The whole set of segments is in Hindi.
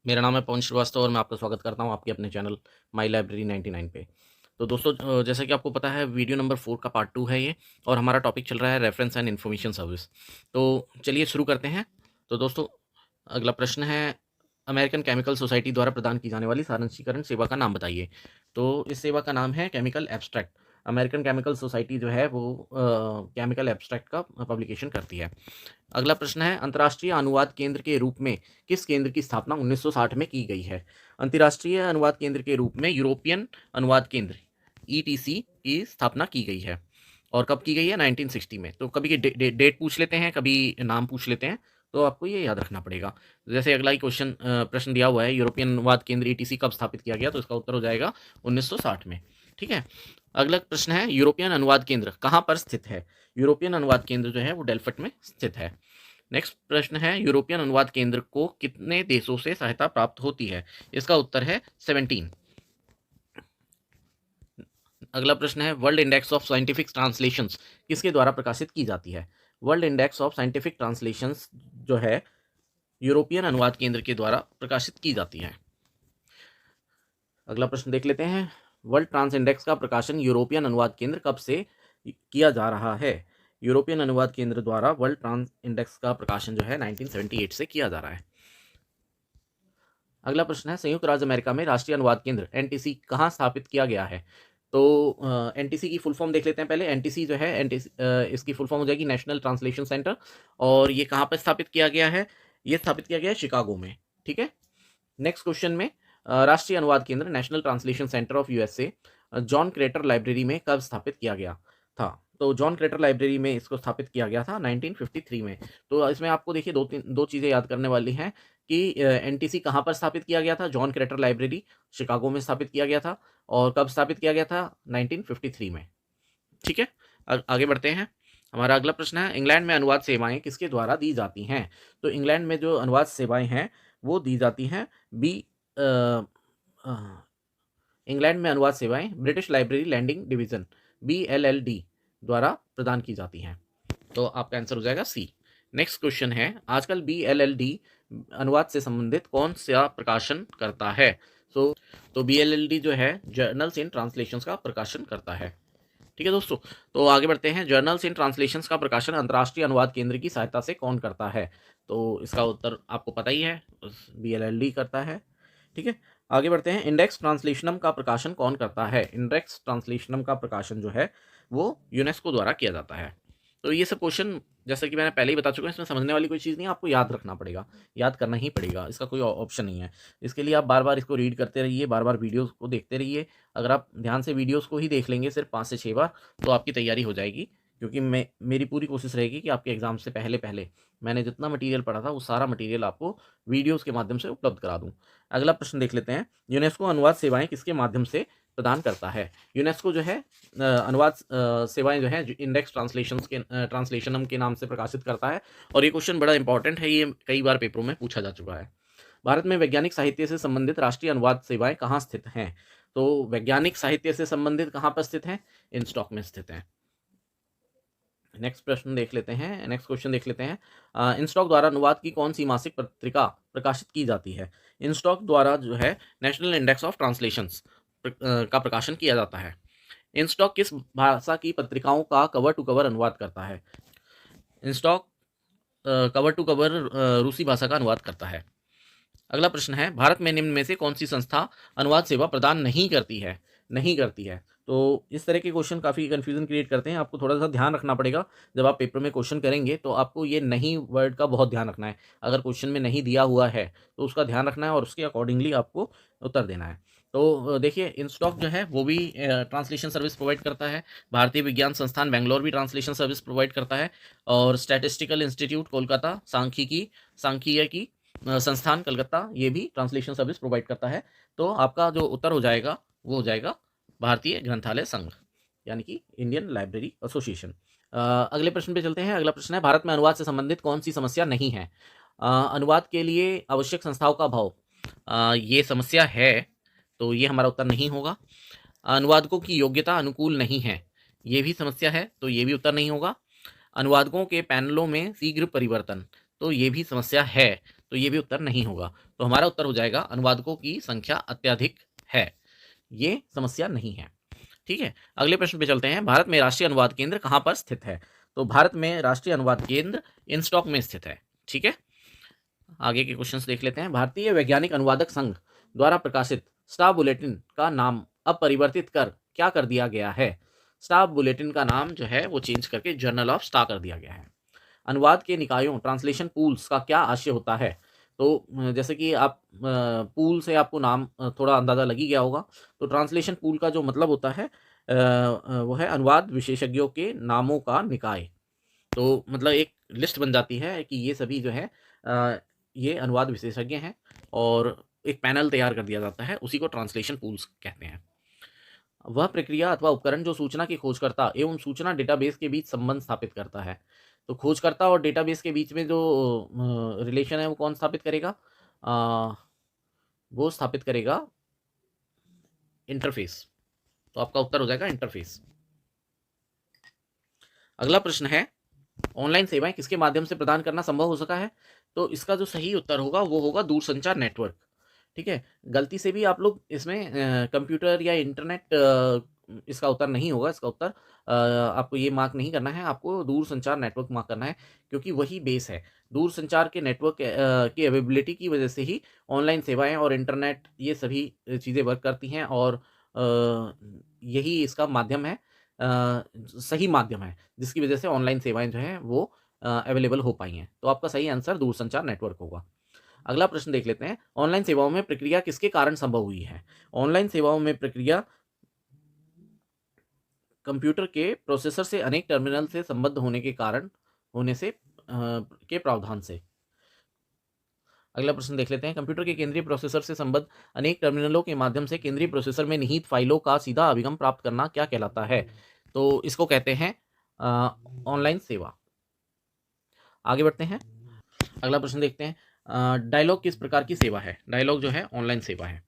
मेरा नाम है पवन श्रीवास्तव और मैं आपका स्वागत करता हूं आपके अपने चैनल माई लाइब्रेरी 99 पे। तो दोस्तों, जैसा कि आपको पता है, वीडियो नंबर 4 का पार्ट 2 है ये, और हमारा टॉपिक चल रहा है रेफरेंस एंड इन्फॉर्मेशन सर्विस। तो चलिए शुरू करते हैं। तो दोस्तों, अगला प्रश्न है, अमेरिकन केमिकल सोसाइटी द्वारा प्रदान की जाने वाली सारांशीकरण सेवा का नाम बताइए। तो इस सेवा का नाम है chemical abstract. American chemical society जो है वो केमिकल एब्स्ट्रैक्ट का पब्लिकेशन करती है। अगला प्रश्न है, अंतर्राष्ट्रीय अनुवाद केंद्र के रूप में किस केंद्र की स्थापना 1960 में की गई है। अंतर्राष्ट्रीय अनुवाद केंद्र के रूप में यूरोपियन अनुवाद केंद्र ईटीसी की स्थापना की गई है। और कब की गई है? 1960 में। तो कभी डेट पूछ लेते हैं, कभी नाम पूछ लेते हैं, तो आपको ये याद रखना पड़ेगा। जैसे अगला ही क्वेश्चन प्रश्न दिया हुआ है, यूरोपियन अनुवाद केंद्र ईटीसी कब स्थापित किया गया, तो इसका उत्तर हो जाएगा 1960 में। ठीक है। अगला प्रश्न है, यूरोपियन अनुवाद केंद्र कहाँ पर स्थित है। यूरोपियन अनुवाद केंद्र जो है वो डेल्फट में स्थित है। नेक्स्ट प्रश्न है, यूरोपियन अनुवाद केंद्र को कितने देशों से सहायता प्राप्त होती है। इसका उत्तर है 17। अगला प्रश्न है, world index of scientific translations किसके द्वारा प्रकाशित की जाती है। World index of scientific translations जो है यूरोपियन अनुवाद केंद्र के द्वारा प्रकाशित की जाती है। अगला प्रश्न देख लेते हैं, वर्ल्ड ट्रांस इंडेक्स का प्रकाशन यूरोपियन अनुवाद केंद्र कब से किया जा रहा है। यूरोपियन अनुवाद केंद्र द्वारा वर्ल्ड ट्रांस इंडेक्स का प्रकाशन जो है 1978 से किया जा रहा है। अगला प्रश्न है, संयुक्त राज्य अमेरिका में राष्ट्रीय अनुवाद केंद्र एनटीसी कहाँ स्थापित किया गया है। तो एनटीसी की फुल फॉर्म देख लेते हैं पहले। एनटीसी जो है, एनटीसी इसकी फुल फॉर्म हो जाएगी नेशनल ट्रांसलेशन सेंटर। और ये कहाँ पर स्थापित किया गया है? ये स्थापित किया गया है शिकागो में। ठीक है। नेक्स्ट क्वेश्चन में, राष्ट्रीय अनुवाद केंद्र national translation centre of USA John crater library में कब स्थापित किया गया था। तो जॉन क्रेटर लाइब्रेरी में इसको स्थापित किया गया था 1953 में। तो इसमें आपको देखिए दो चीज़ें याद करने वाली हैं कि एनटीसी कहाँ पर स्थापित किया गया था। जॉन क्रेटर लाइब्रेरी शिकागो में स्थापित किया गया था। और कब स्थापित किया गया था? 1953 में। ठीक है। आगे बढ़ते हैं। हमारा अगला प्रश्न है, इंग्लैंड में अनुवाद सेवाएं किसके द्वारा दी जाती हैं। तो इंग्लैंड में जो अनुवाद सेवाएं हैं वो दी जाती हैं बी इंग्लैंड में अनुवाद सेवाएं British Library lending division BLLD द्वारा प्रदान की जाती हैं। तो आपका आंसर हो जाएगा सी। नेक्स्ट क्वेश्चन है, आजकल BLLD अनुवाद से संबंधित कौन सा प्रकाशन करता है। तो BLLD जो है जर्नल्स इन ट्रांसलेशंस का प्रकाशन करता है। ठीक है दोस्तों। तो आगे बढ़ते हैं, जर्नल्स इन ट्रांसलेशंस का प्रकाशन अंतर्राष्ट्रीय अनुवाद केंद्र की सहायता से कौन करता है। तो इसका उत्तर आपको पता ही है, BLLD करता है। ठीक है। आगे बढ़ते हैं, इंडेक्स ट्रांसलेशनम का प्रकाशन कौन करता है। इंडेक्स ट्रांसलेशनम का प्रकाशन जो है वो यूनेस्को द्वारा किया जाता है। तो ये सब क्वेश्चन जैसा कि मैंने पहले ही बता चुका हूँ, इसमें समझने वाली कोई चीज़ नहीं है, आपको याद रखना पड़ेगा, याद करना ही पड़ेगा, इसका कोई ऑप्शन नहीं है। इसके लिए आप बार बार इसको रीड करते रहिए, बार बार वीडियोस को देखते रहिए। अगर आप ध्यान से वीडियोस को ही देख लेंगे सिर्फ 5 से 6 बार, तो आपकी तैयारी हो जाएगी। क्योंकि मेरी पूरी कोशिश रहेगी कि आपके एग्ज़ाम से पहले पहले मैंने जितना मटेरियल पढ़ा था वो सारा मटेरियल आपको वीडियोस के माध्यम से उपलब्ध करा दूँ। अगला प्रश्न देख लेते हैं, यूनेस्को अनुवाद सेवाएं किसके माध्यम से प्रदान करता है। यूनेस्को जो है अनुवाद सेवाएं जो है इंडेक्स ट्रांसलेशनम के नाम से प्रकाशित करता है। और ये क्वेश्चन बड़ा इंपॉर्टेंट है, ये कई बार पेपरों में पूछा जा चुका है। भारत में वैज्ञानिक साहित्य से संबंधित राष्ट्रीय अनुवाद सेवाएं कहाँ स्थित हैं। तो वैज्ञानिक साहित्य से संबंधित कहाँ पर स्थित हैं? इनस्टॉक में स्थित हैं। नेक्स्ट प्रश्न देख लेते हैं, नेक्स्ट क्वेश्चन देख लेते हैं, इनस्टॉक द्वारा अनुवाद की कौन सी मासिक पत्रिका प्रकाशित की जाती है। इनस्टॉक द्वारा जो है नेशनल इंडेक्स ऑफ ट्रांसलेशंस का प्रकाशन किया जाता है। इनस्टॉक किस भाषा की पत्रिकाओं का कवर टू कवर अनुवाद करता है। इनस्टॉक कवर टू कवर रूसी भाषा का अनुवाद करता है। अगला प्रश्न है, भारत में निम्न में से कौन सी संस्था अनुवाद सेवा प्रदान नहीं करती है। नहीं करती है। तो इस तरह के क्वेश्चन काफ़ी कन्फ्यूजन क्रिएट करते हैं, आपको थोड़ा सा ध्यान रखना पड़ेगा। जब आप पेपर में क्वेश्चन करेंगे तो आपको ये नहीं वर्ड का बहुत ध्यान रखना है। अगर क्वेश्चन में नहीं दिया हुआ है तो उसका ध्यान रखना है और उसके अकॉर्डिंगली आपको उत्तर देना है। तो देखिए, इनस्टॉक जो है वो भी ट्रांसलेशन सर्विस प्रोवाइड करता है। भारतीय विज्ञान संस्थान बेंगलोर भी ट्रांसलेशन सर्विस प्रोवाइड करता है। और स्टैटिस्टिकल इंस्टीट्यूट कोलकाता, सांख्यिकी संस्थान कलकत्ता, ये भी ट्रांसलेशन सर्विस प्रोवाइड करता है। तो आपका जो उत्तर हो जाएगा वो हो जाएगा भारतीय ग्रंथालय संघ, यानी कि इंडियन लाइब्रेरी एसोसिएशन। अगले प्रश्न पे चलते हैं। अगला प्रश्न है, भारत में अनुवाद से संबंधित कौन सी समस्या नहीं है। अनुवाद के लिए आवश्यक संस्थाओं का अभाव, ये समस्या है, तो ये हमारा उत्तर नहीं होगा। अनुवादकों की योग्यता अनुकूल नहीं है, ये भी समस्या है, तो ये भी उत्तर नहीं होगा। अनुवादकों के पैनलों में शीघ्र परिवर्तन, तो ये भी समस्या है, तो ये भी उत्तर नहीं होगा। तो हमारा उत्तर हो जाएगा अनुवादकों की संख्या अत्यधिक है, ये समस्या नहीं है। ठीक है, अगले प्रश्न पे चलते हैं। भारत में राष्ट्रीय अनुवाद केंद्र कहाँ पर स्थित है? तो भारत में राष्ट्रीय अनुवाद केंद्र इनस्टॉक में स्थित है। ठीक है, आगे के क्वेश्चंस देख लेते हैं। भारतीय वैज्ञानिक अनुवादक संघ द्वारा प्रकाशित स्टाफ बुलेटिन का नाम अब परिवर्तित कर क्या कर दिया गया है? स्टाफ बुलेटिन का नाम जो है वो चेंज करके जर्नल ऑफ स्टार कर दिया गया है। अनुवाद के निकायों ट्रांसलेशन पूल्स का क्या आशय होता है? तो जैसे कि आप पूल से आपको नाम थोड़ा अंदाज़ा लग ही गया होगा। तो ट्रांसलेशन पूल का जो मतलब होता है वो है अनुवाद विशेषज्ञों के नामों का निकाय। तो मतलब एक लिस्ट बन जाती है कि ये सभी जो है ये अनुवाद विशेषज्ञ हैं और एक पैनल तैयार कर दिया जाता है, उसी को ट्रांसलेशन पूल्स कहते हैं। वह प्रक्रिया अथवा उपकरण जो सूचना की खोजकर्ता एवं सूचना डेटाबेस के बीच संबंध स्थापित करता है। तो खोजकर्ता और डेटाबेस के बीच में जो रिलेशन है वो कौन स्थापित करेगा? वो स्थापित करेगा इंटरफेस। तो आपका उत्तर हो जाएगा इंटरफेस। अगला प्रश्न है, ऑनलाइन सेवाएं किसके माध्यम से प्रदान करना संभव हो सका है? तो इसका जो सही उत्तर होगा वो होगा दूरसंचार नेटवर्क। ठीक है, गलती से भी आप लोग इसमें कंप्यूटर या इंटरनेट इसका उत्तर नहीं होगा। इसका उत्तर आपको ये मार्क नहीं करना है, आपको दूरसंचार नेटवर्क मार्क करना है, क्योंकि वही बेस है। दूरसंचार के नेटवर्क की अवेलेबिलिटी की वजह से ही ऑनलाइन सेवाएं और इंटरनेट ये सभी चीज़ें वर्क करती हैं और यही इसका माध्यम है, सही माध्यम है, जिसकी वजह से ऑनलाइन सेवाएं जो हैं वो अवेलेबल हो पाई हैं। तो आपका सही आंसर दूरसंचार नेटवर्क होगा। अगला प्रश्न देख लेते हैं, ऑनलाइन सेवाओं में प्रक्रिया किसके कारण संभव हुई है? ऑनलाइन सेवाओं में प्रक्रिया कंप्यूटर के प्रोसेसर से अनेक टर्मिनल से संबद्ध होने के कारण होने से के प्रावधान से। अगला प्रश्न देख लेते हैं, कंप्यूटर के केंद्रीय प्रोसेसर से संबद्ध अनेक टर्मिनलों के माध्यम से केंद्रीय प्रोसेसर में निहित फाइलों का सीधा अभिगम प्राप्त करना क्या कहलाता है? तो इसको कहते हैं ऑनलाइन सेवा। आगे बढ़ते हैं, अगला प्रश्न देखते हैं, डायलॉग किस प्रकार की सेवा है? डायलॉग जो है ऑनलाइन सेवा है।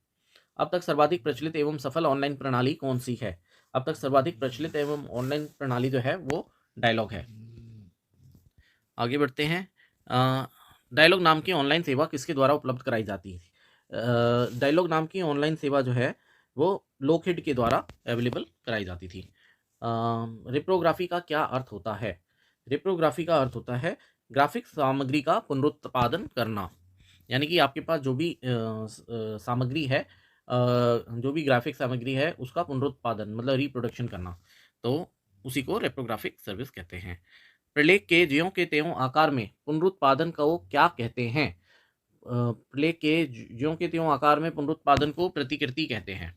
अब तक सर्वाधिक प्रचलित एवं सफल ऑनलाइन प्रणाली कौन सी है? अब तक सर्वाधिक प्रचलित एवं ऑनलाइन प्रणाली जो है वो डायलॉग है। आगे बढ़ते हैं, डायलॉग नाम की ऑनलाइन सेवा किसके द्वारा उपलब्ध कराई जाती है? डायलॉग नाम की ऑनलाइन सेवा जो है वो लोकहिड के द्वारा अवेलेबल कराई जाती थी। रिप्रोग्राफी का क्या अर्थ होता है? रिप्रोग्राफी का अर्थ होता है ग्राफिक सामग्री का पुनरुत्पादन करना। यानी कि आपके पास जो भी सामग्री है, जो भी ग्राफिक सामग्री है उसका पुनरुत्पादन मतलब रिप्रोडक्शन करना, तो उसी को रिप्रोग्राफिक सर्विस कहते हैं। प्रलेख के ज्यों के त्यों आकार में पुनरुत्पादन को क्या कहते हैं? प्रलेख के ज्यों के त्यों आकार में पुनरुत्पादन को प्रतिकृति कहते हैं।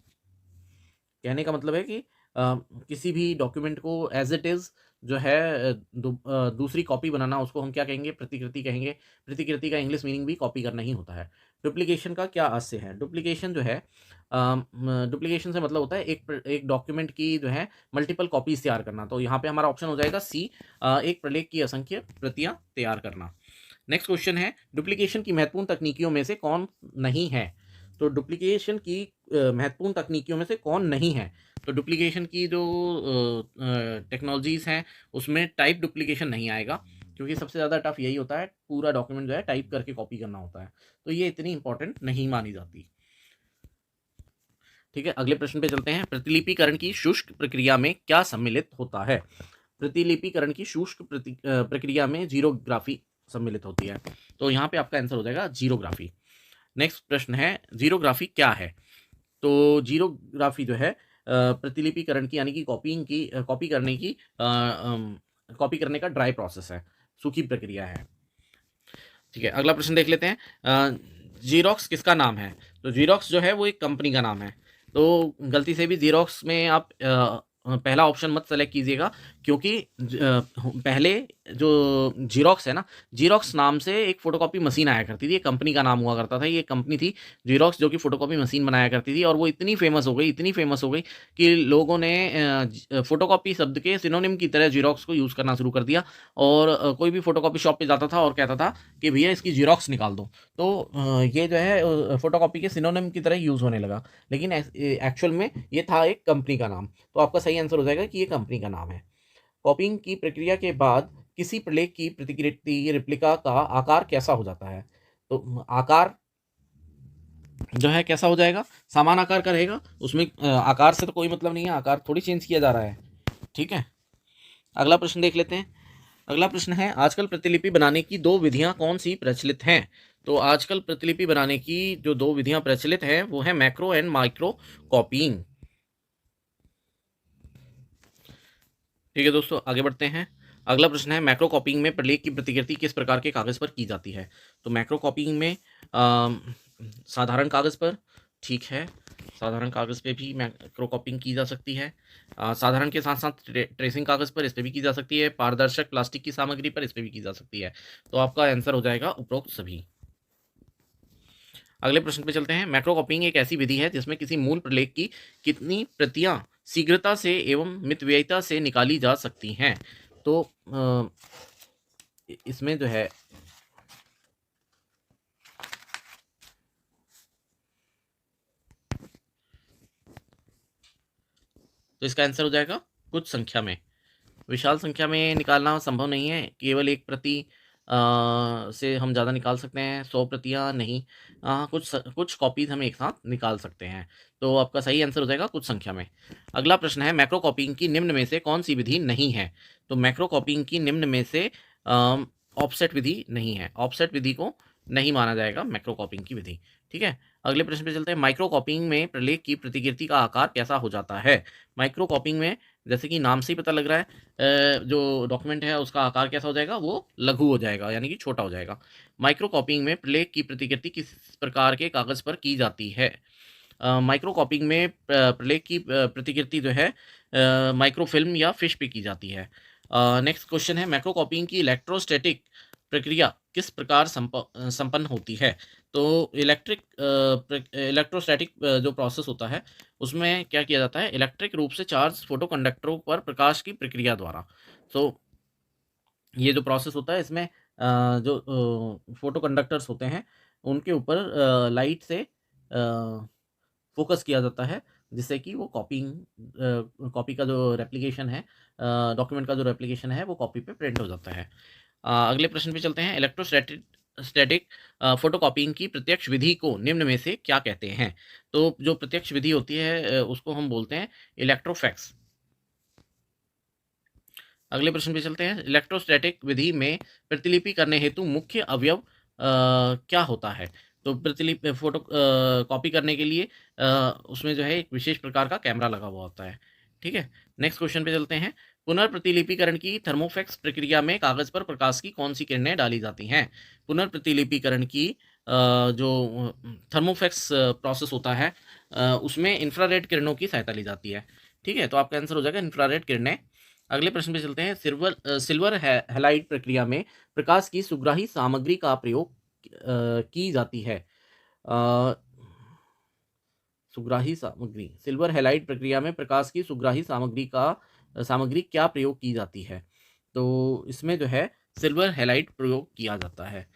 कहने का मतलब है कि किसी भी डॉक्यूमेंट को एज इट इज़ जो है दूसरी कॉपी बनाना, उसको हम क्या कहेंगे? प्रतिकृति कहेंगे। प्रतिकृति का इंग्लिश मीनिंग भी कॉपी करना ही होता है। डुप्लीकेशन का क्या आशय है? डुप्लीकेशन जो है, डुप्लीकेशन से मतलब होता है एक डॉक्यूमेंट की जो है मल्टीपल कॉपीज तैयार करना। तो यहाँ पे हमारा ऑप्शन हो जाएगा सी, एक प्रलेख की असंख्य प्रतियां तैयार करना। नेक्स्ट क्वेश्चन है, डुप्लीकेशन की महत्वपूर्ण तकनीकियों में से कौन नहीं है? तो डुप्लीकेशन की महत्वपूर्ण तकनीकियों में से कौन नहीं है? तो डुप्लीकेशन की जो टेक्नोलॉजीज़ हैं उसमें टाइप डुप्लीकेशन नहीं आएगा, क्योंकि सबसे ज़्यादा टफ यही होता है, पूरा डॉक्यूमेंट जो है टाइप करके कॉपी करना होता है, तो ये इतनी इंपॉर्टेंट नहीं मानी जाती। ठीक है, अगले प्रश्न पे चलते हैं, प्रतिलिपिकरण की शुष्क प्रक्रिया में क्या सम्मिलित होता है? प्रतिलिपिकरण की शुष्क प्रक्रिया में जीरोग्राफी सम्मिलित होती है। तो यहाँ पे आपका आंसर हो जाएगा जीरोग्राफी। नेक्स्ट प्रश्न है, जीरोग्राफी क्या है? तो जीरोग्राफी जो है प्रतिलिपिकरण की यानी कि कॉपी करने का ड्राई प्रोसेस है, सूखी प्रक्रिया है। ठीक है, अगला प्रश्न देख लेते हैं, जीरोक्स किसका नाम है? तो जीरोक्स जो है वो एक कंपनी का नाम है। तो गलती से भी जीरोक्स में आप पहला ऑप्शन मत सेलेक्ट कीजिएगा, क्योंकि पहले जो जीरोक्स है ना, जीरोक्स नाम से एक फ़ोटोकॉपी मशीन आया करती थी, एक कंपनी का नाम हुआ करता था। ये कंपनी थी जीरोक्स, जो कि फ़ोटोकॉपी मशीन बनाया करती थी, और वो इतनी फेमस हो गई कि लोगों ने फ़ोटोकॉपी शब्द के सिनोनिम की तरह जीरोक्स को यूज़ करना शुरू कर दिया। और कोई भी फ़ोटोकॉपी शॉप पे जाता था और कहता था कि भैया इसकी जीरोक्स निकाल दो, तो ये जो है फ़ोटोकॉपी के सिनोनिम की तरह यूज़ होने लगा। लेकिन एक्चुअल में ये था एक कंपनी का नाम। तो आपका सही आंसर हो जाएगा कि ये कंपनी का नाम है। कॉपिंग की प्रक्रिया के बाद किसी प्रलेख की प्रतिकृति रेप्लिका का आकार कैसा हो जाता है? तो आकार जो है कैसा हो जाएगा? समान आकार का रहेगा, उसमें आकार से तो कोई मतलब नहीं है, आकार थोड़ी चेंज किया जा रहा है। ठीक है, अगला प्रश्न देख लेते हैं। अगला प्रश्न है, आजकल प्रतिलिपि बनाने की दो विधियां कौन सी प्रचलित हैं? तो आजकल प्रतिलिपि बनाने की जो दो विधियां प्रचलित हैं वो है मैक्रो एंड माइक्रो कॉपीइंग। ठीक है दोस्तों, आगे बढ़ते हैं। अगला प्रश्न है, मैक्रो कॉपीइंग में प्रलेख की प्रतिकृति किस प्रकार के कागज पर की जाती है? तो मैक्रो कॉपीइंग में साधारण कागज पर, ठीक है, साधारण कागज पे भी मैक्रो कॉपीइंग की जा सकती है। साधारण के साथ साथ ट्रेसिंग कागज पर इस पे भी की जा सकती है, पारदर्शक प्लास्टिक की सामग्री पर इस पे भी की जा सकती है। तो आपका आंसर हो जाएगा उपरोक्त सभी। अगले प्रश्न पे चलते हैं। मैक्रो कॉपीइंग एक ऐसी विधि है जिसमें किसी मूल प्रलेख की कितनी प्रतियां शीघ्रता से एवं मितव्ययिता से निकाली जा सकती हैं? तो इसमें जो है तो इसका आंसर हो जाएगा कुछ संख्या में। विशाल संख्या में निकालना संभव नहीं है, केवल एक प्रति से हम ज़्यादा निकाल सकते हैं, 100 प्रतियां नहीं। कुछ कॉपीज हम एक साथ निकाल सकते हैं। तो आपका सही आंसर हो जाएगा कुछ संख्या में। अगला प्रश्न है, मैक्रो कॉपीइंग की निम्न में से कौन सी विधि नहीं है? तो मैक्रो कॉपीइंग की निम्न में से ऑफसेट विधि नहीं है, ऑफसेट विधि को नहीं माना जाएगा मैक्रो कॉपीइंग की विधि। ठीक है, अगले प्रश्न पे चलते हैं। माइक्रो कॉपीइंग में प्रलेख की प्रतिकृति का आकार कैसा हो जाता है? माइक्रो कॉपीइंग में जैसे कि नाम से ही पता लग रहा है, जो डॉक्यूमेंट है उसका आकार कैसा हो जाएगा? वो लघु हो जाएगा, यानी कि छोटा हो जाएगा। माइक्रो कॉपीइंग में प्रलेख की प्रतिकृति किस प्रकार के कागज पर की जाती है? माइक्रो कॉपीइंग में प्रलेख की प्रतिकृति जो है माइक्रोफिल्म या फिश पे की जाती है। नेक्स्ट क्वेश्चन है, माइक्रो कॉपीइंग की इलेक्ट्रोस्टैटिक प्रक्रिया किस प्रकार संपन्न होती है? तो इलेक्ट्रोस्टैटिक जो प्रोसेस होता है उसमें क्या किया जाता है? इलेक्ट्रिक रूप से चार्ज फोटो कंडक्टरों पर प्रकाश की प्रक्रिया द्वारा। तो ये जो प्रोसेस होता है इसमें जो फोटो कंडक्टर्स होते हैं उनके ऊपर लाइट से फोकस किया जाता है, जिससे कि वो कॉपी का जो रेप्लिकेशन है, डॉक्यूमेंट का जो रेप्लिकेशन है वो कॉपी पे प्रिंट हो जाता है। अगले प्रश्न पे चलते हैं। इलेक्ट्रोस्टैटिक स्टैटिक फोटोकॉपीइंग की प्रत्यक्ष विधि को निम्न में से क्या कहते हैं? तो जो प्रत्यक्ष विधि होती है उसको हम बोलते हैं इलेक्ट्रोफैक्स। अगले प्रश्न पे चलते हैं। इलेक्ट्रोस्टैटिक विधि में प्रतिलिपि करने हेतु मुख्य अवयव क्या होता है? तो प्रतिलिपि फोटो कॉपी करने के लिए उसमें जो है एक विशेष प्रकार का कैमरा लगा हुआ होता है। ठीक है, नेक्स्ट क्वेश्चन पे चलते हैं। पुनर्प्रतिलिपिकरण की थर्मोफैक्स प्रक्रिया में कागज पर प्रकाश की कौन सी किरणें डाली जाती हैं? पुनर्प्रतिलिपिकरण की जो थर्मोफैक्स प्रोसेस होता है उसमें इंफ्रारेड किरणों की सहायता ली जाती है। ठीक है, तो आपका आंसर हो जाएगा इंफ्रारेड किरणें। अगले प्रश्न पे चलते हैं। सिल्वर हैलाइड प्रक्रिया में प्रकाश की सुग्राही सामग्री का प्रयोग की जाती है। अ, सुग्राही सामग्री, सिल्वर हैलाइड प्रक्रिया में प्रकाश की सुग्राही सामग्री क्या प्रयोग की जाती है? तो इसमें जो है सिल्वर हैलाइड प्रयोग किया जाता है।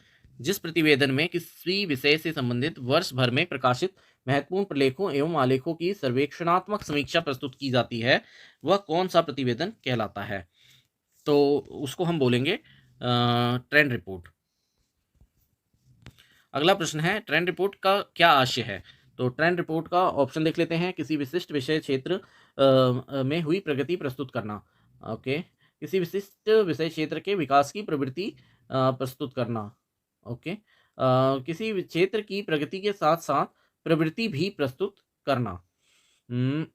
जिस प्रतिवेदन में किसी विषय से संबंधित वर्ष भर में प्रकाशित महत्वपूर्ण प्रलेखों एवं आलेखों की सर्वेक्षणात्मक समीक्षा प्रस्तुत की जाती है, वह कौन सा प्रतिवेदन कहलाता है? तो उसको हम बोलेंगे ट्रेंड रिपोर्ट। अगला प्रश्न है, ट्रेंड रिपोर्ट का क्या आशय है? तो ट्रेंड रिपोर्ट का ऑप्शन देख लेते हैं। किसी विशिष्ट विषय क्षेत्र में हुई प्रगति प्रस्तुत करना। ओके, किसी विशिष्ट विषय क्षेत्र के विकास की प्रवृत्ति प्रस्तुत करना। ओके, किसी क्षेत्र की प्रगति के साथ साथ प्रवृत्ति भी प्रस्तुत करना। हम्म,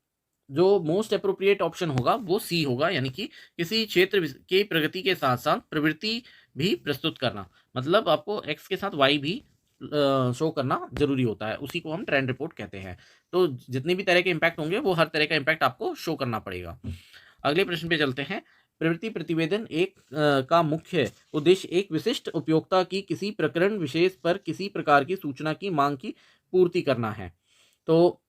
जो मोस्ट अप्रोप्रिएट ऑप्शन होगा वो सी होगा, यानी कि किसी क्षेत्र की प्रगति के साथ साथ प्रवृत्ति भी प्रस्तुत करना। मतलब आपको एक्स के साथ वाई भी शो करना जरूरी होता है, उसी को हम ट्रेंड रिपोर्ट कहते हैं। तो जितने भी तरह के इम्पैक्ट होंगे वो हर तरह का इम्पैक्ट आपको शो करना पड़ेगा। अगले प्रश्न पे चलते हैं। प्रवृत्ति प्रतिवेदन एक का मुख्य उद्देश्य एक विशिष्ट उपयोक्ता की किसी प्रकरण विशेष पर किसी प्रकार की सूचना की मांग की पूर्ति करना है। तो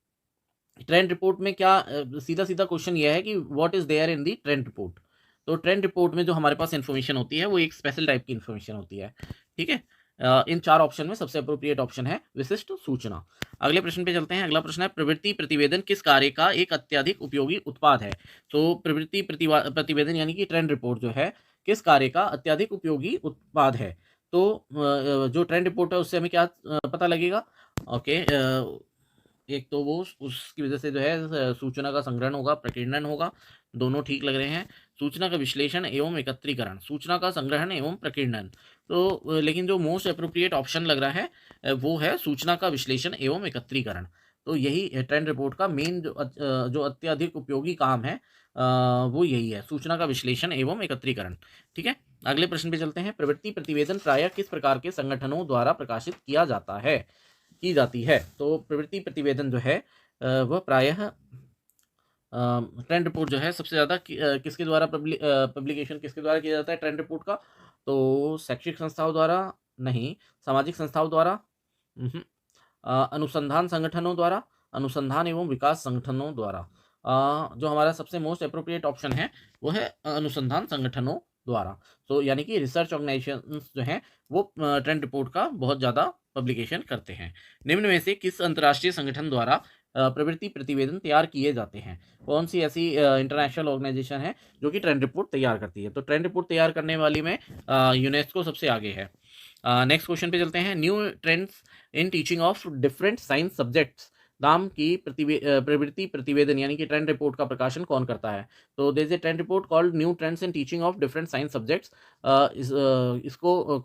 ट्रेंड रिपोर्ट में क्या सीधा सीधा क्वेश्चन यह है कि what is there in the trend report? तो ट्रेंड रिपोर्ट में जो हमारे पास इन्फॉर्मेशन होती है वो एक स्पेशल टाइप की इन्फॉर्मेशन होती है। ठीक है, इन चार ऑप्शन में सबसे अप्रोप्रिएट ऑप्शन है विशिष्ट सूचना। अगले प्रश्न पे चलते हैं। अगला प्रश्न है, प्रवृत्ति प्रतिवेदन किस कार्य का एक अत्यधिक उपयोगी उत्पाद है? तो प्रवृत्ति प्रतिवेदन यानी कि ट्रेंड रिपोर्ट जो है किस कार्य का अत्यधिक उपयोगी उत्पाद है? तो जो ट्रेंड रिपोर्ट है उससे हमें क्या पता लगेगा? ओके, एक तो वो उसकी वजह से जो है सूचना का संग्रहण होगा, प्रकीर्णन होगा, दोनों ठीक लग रहे हैं। सूचना का विश्लेषण एवं एकत्रीकरण, सूचना का संग्रहण एवं प्रकीर्णन। तो लेकिन जो मोस्ट अप्रोप्रिएट ऑप्शन लग रहा है वो है सूचना का विश्लेषण एवं एकत्रीकरण। तो यही ट्रेंड रिपोर्ट का मेन जो अत्यधिक उपयोगी काम है वो यही है, सूचना का विश्लेषण एवं एकत्रीकरण। ठीक है, अगले प्रश्न पे चलते हैं। प्रवृत्ति प्रतिवेदन प्रायः किस प्रकार के संगठनों द्वारा प्रकाशित किया जाता है, की जाती है? तो प्रवृत्ति प्रतिवेदन जो है वह प्रायः ट्रेंड रिपोर्ट जो है सबसे ज़्यादा किसके द्वारा पब्लिकेशन किसके द्वारा किया जाता है ट्रेंड रिपोर्ट का? तो शैक्षिक संस्थाओं द्वारा नहीं, सामाजिक संस्थाओं द्वारा, अनुसंधान संगठनों द्वारा, अनुसंधान एवं विकास संगठनों द्वारा। जो हमारा सबसे मोस्ट अप्रोप्रिएट ऑप्शन है वो है अनुसंधान संगठनों द्वारा। तो यानी कि रिसर्च ऑर्गेनाइजेशंस जो हैं वो ट्रेंड रिपोर्ट का बहुत ज़्यादा पब्लिकेशन करते हैं। निम्न में से किस अंतर्राष्ट्रीय संगठन द्वारा प्रवृत्ति प्रतिवेदन तैयार किए जाते हैं? कौन सी ऐसी इंटरनेशनल ऑर्गेनाइजेशन है जो कि ट्रेंड रिपोर्ट तैयार करती है? तो ट्रेंड रिपोर्ट तैयार करने वाली में यूनेस्को सबसे आगे है। नेक्स्ट क्वेश्चन पे चलते हैं। New trends in teaching of different science subjects नाम की प्रवृत्ति प्रतिवेदन यानी कि ट्रेंड रिपोर्ट का प्रकाशन कौन करता है? तो there is a trend report called new trends in teaching of different science subjects. इसको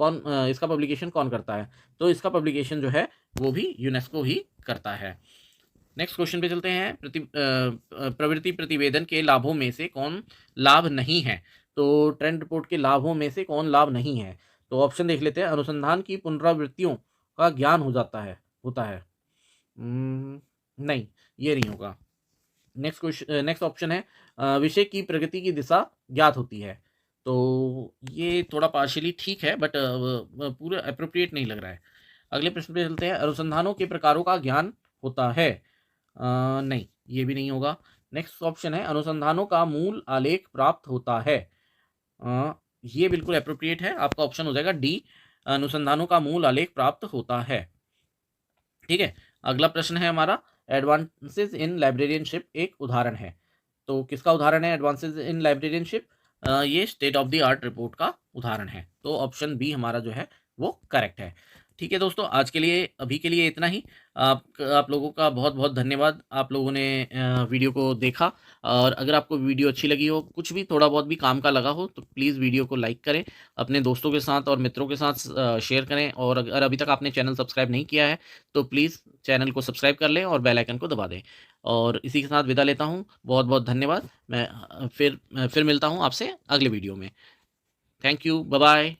इसका पब्लिकेशन कौन करता है? तो इसका पब्लिकेशन जो है वो भी यूनेस्को ही करता है। नेक्स्ट क्वेश्चन पे चलते हैं। प्रवृत्ति प्रतिवेदन के लाभों में से कौन लाभ नहीं है? तो ट्रेंड रिपोर्ट के लाभों में से कौन लाभ नहीं है? तो ऑप्शन देख लेते हैं। अनुसंधान की पुनरावृत्तियों का ज्ञान होता है। नहीं, ये नहीं होगा। नेक्स्ट ऑप्शन है विषय की प्रगति की दिशा ज्ञात होती है। तो ये थोड़ा पार्शियली ठीक है बट पूरा अप्रोप्रिएट नहीं लग रहा है। अगले प्रश्न पे चलते हैं। अनुसंधानों के प्रकारों का ज्ञान होता है। नहीं, ये भी नहीं होगा। नेक्स्ट ऑप्शन है अनुसंधानों का मूल आलेख प्राप्त होता है। ये बिल्कुल अप्रोप्रिएट है, आपका ऑप्शन हो जाएगा डी, अनुसंधानों का मूल आलेख प्राप्त होता है। ठीक है, अगला प्रश्न है हमारा एडवांसेस इन लाइब्रेरियनशिप एक उदाहरण है। तो किसका उदाहरण है एडवांसेस इन लाइब्रेरियनशिप? ये state of the art report का उदाहरण है। तो ऑप्शन बी हमारा जो है वो करेक्ट है। ठीक है दोस्तों, आज के लिए अभी के लिए इतना ही। आप लोगों का बहुत बहुत धन्यवाद, आप लोगों ने वीडियो को देखा। और अगर आपको वीडियो अच्छी लगी हो, कुछ भी थोड़ा बहुत भी काम का लगा हो, तो प्लीज़ वीडियो को लाइक करें, अपने दोस्तों के साथ और मित्रों के साथ शेयर करें। और अगर अभी तक आपने चैनल सब्सक्राइब नहीं किया है तो प्लीज़ चैनल को सब्सक्राइब कर लें और बेल आइकन को दबा दें। और इसी के साथ विदा लेता हूँ। बहुत बहुत धन्यवाद। मैं फिर मिलता हूँ आपसे अगले वीडियो में। Thank you, bye bye.